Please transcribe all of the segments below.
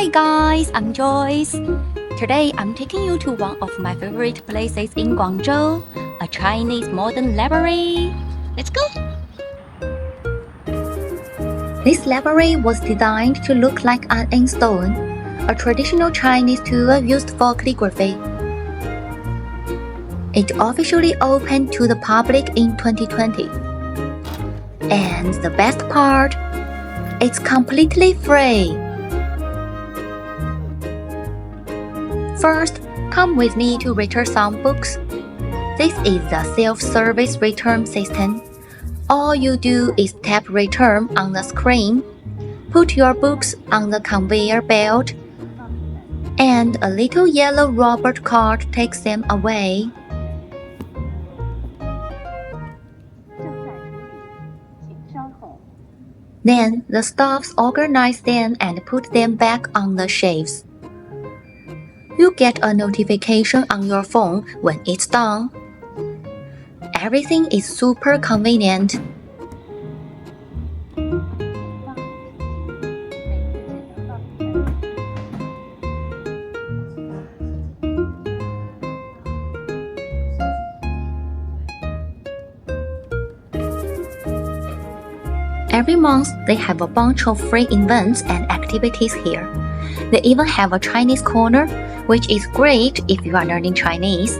Hi guys, I'm Joyce. Today I'm taking you to one of my favorite places in Guangzhou, a Chinese modern library. Let's go! This library was designed to look like art in stone, a traditional Chinese tool used for calligraphy. It officially opened to the public in 2020. And the best part, it's completely free. First, come with me to return some books. This is the self-service return system. All you do is tap return on the screen, put your books on the conveyor belt, and a little yellow robot cart takes them away. Then the staffs organize them and put them back on the shelves. You get a notification on your phone when it's done. Everything is super convenient. Every month, they have a bunch of free events and activities here. They even have a Chinese corner, which is great if you are learning Chinese.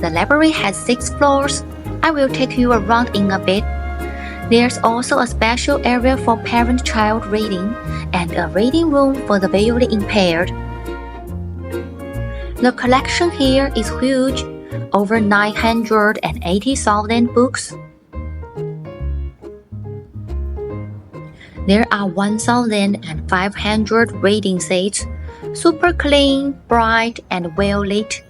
The library has 6 floors. I will take you around in a bit. There's also a special area for parent-child reading and a reading room for the visually impaired. The collection here is huge, over 980,000 books. There are 1,500 reading seats, super clean, bright, and well lit.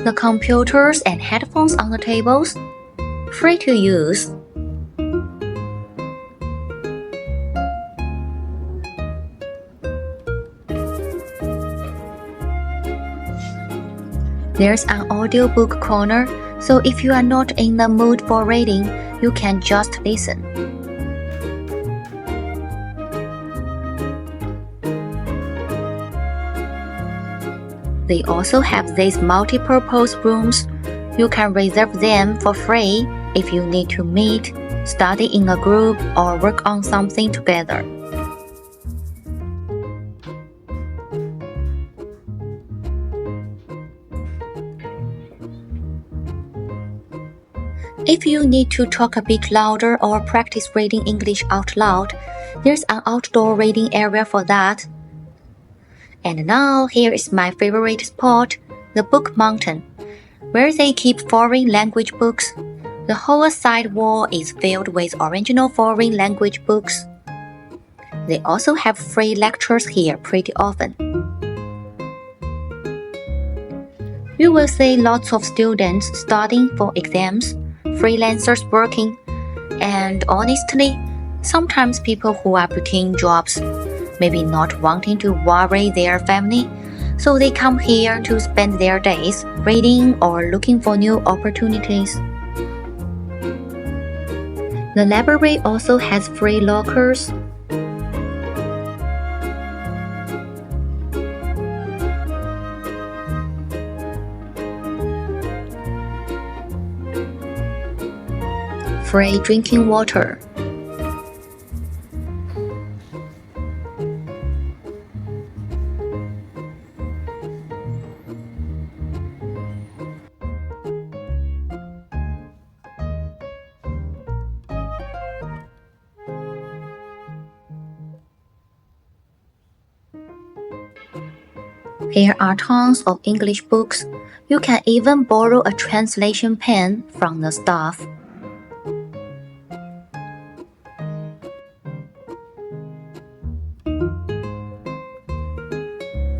The computers and headphones on the tables, free to use. There's an audiobook corner, so if you are not in the mood for reading, you can just listen. They also have these multi-purpose rooms. You can reserve them for free if you need to meet, study in a group, or work on something together. If you need to talk a bit louder or practice reading English out loud, there's an outdoor reading area for that. And now here is my favorite spot, the Book Mountain, where they keep foreign language books. The whole side wall is filled with original foreign language books. They also have free lectures here pretty often. You will see lots of students studying for exams, freelancers working, and honestly, sometimes people who are between jobs, maybe not wanting to worry their family, so they come here to spend their days reading or looking for new opportunities. The library also has free lockers. Free drinking water. Here are tons of English books. You can even borrow a translation pen from the staff.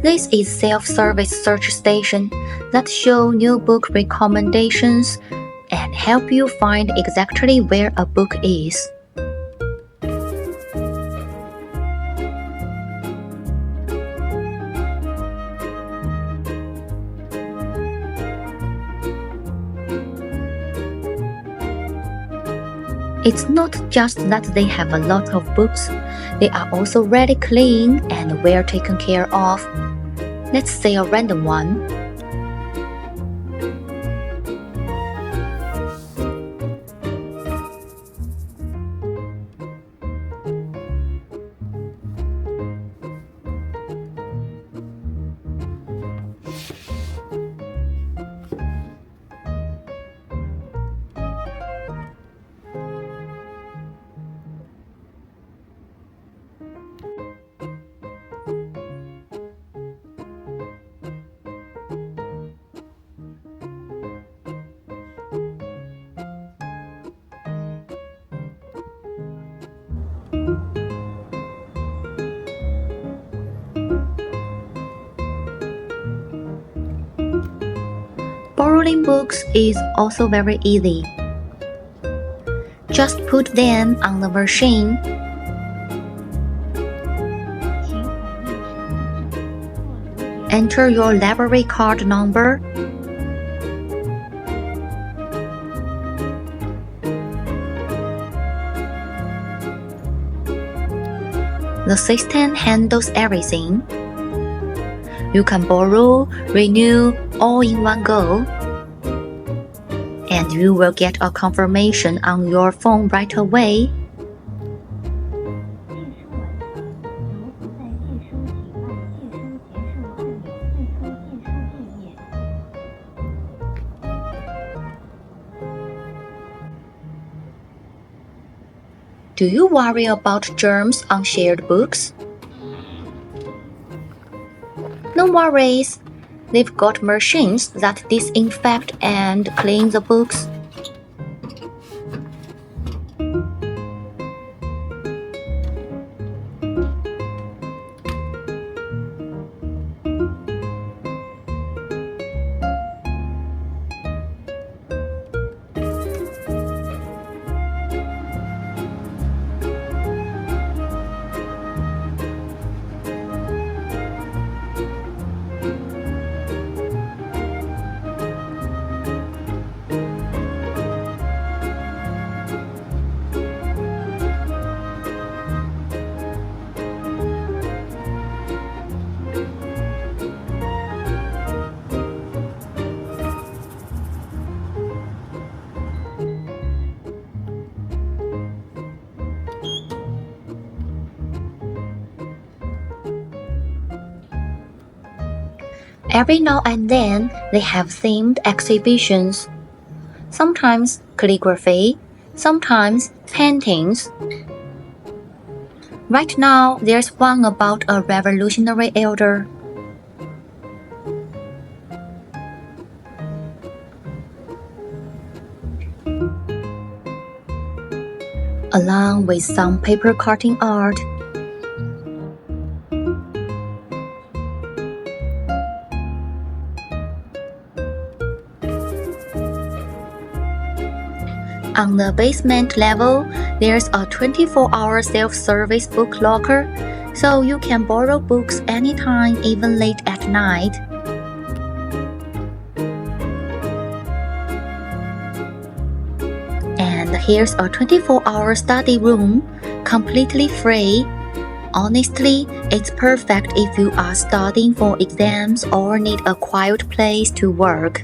This is self-service search station that show new book recommendations and help you find exactly where a book is. It's not just that they have a lot of books, they are also really clean and well taken care of. Let's say a random one. Borrowing books is also very easy. Just put them on the machine. Enter your library card number. The system handles everything. You can borrow, renew, all in one go. And you will get a confirmation on your phone right away. Do you worry about germs on shared books? No worries. They've got machines that disinfect and clean the books. Every now and then, they have themed exhibitions. Sometimes calligraphy, sometimes paintings. Right now, there's one about a revolutionary elder. Along with some paper cutting art. On the basement level, there's a 24-hour self-service book locker, so you can borrow books anytime, even late at night. And here's a 24-hour study room, completely free. Honestly, it's perfect if you are studying for exams or need a quiet place to work.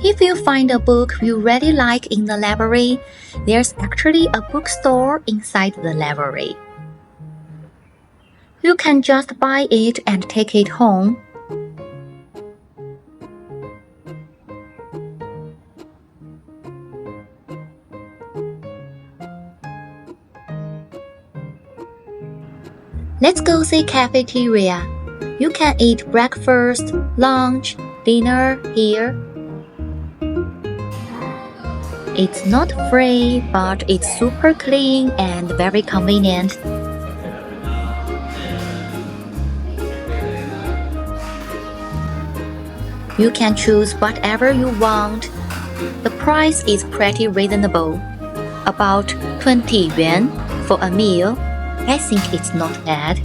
If you find a book you really like in the library, there's actually a bookstore inside the library. You can just buy it and take it home. Let's go see cafeteria. You can eat breakfast, lunch, dinner here. It's not free, but it's super clean and very convenient. You can choose whatever you want. The price is pretty reasonable, about 20 yuan for a meal. I think it's not bad.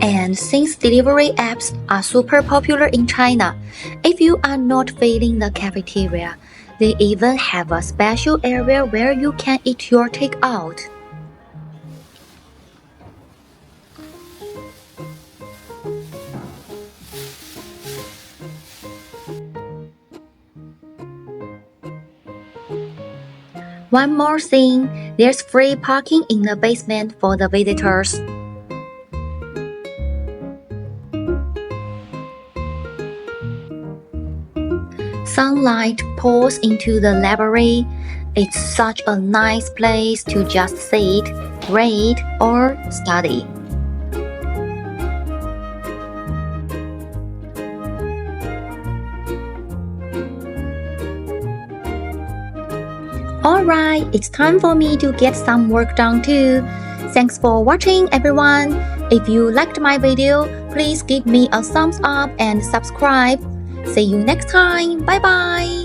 And since delivery apps are super popular in China, if you are not feeling the cafeteria, they even have a special area where you can eat your takeout. One more thing, there's free parking in the basement for the visitors. Sunlight pours into the library. It's such a nice place to just sit, read, or study. Alright, it's time for me to get some work done too. Thanks for watching, everyone. If you liked my video, please give me a thumbs up and subscribe. See you next time. Bye bye.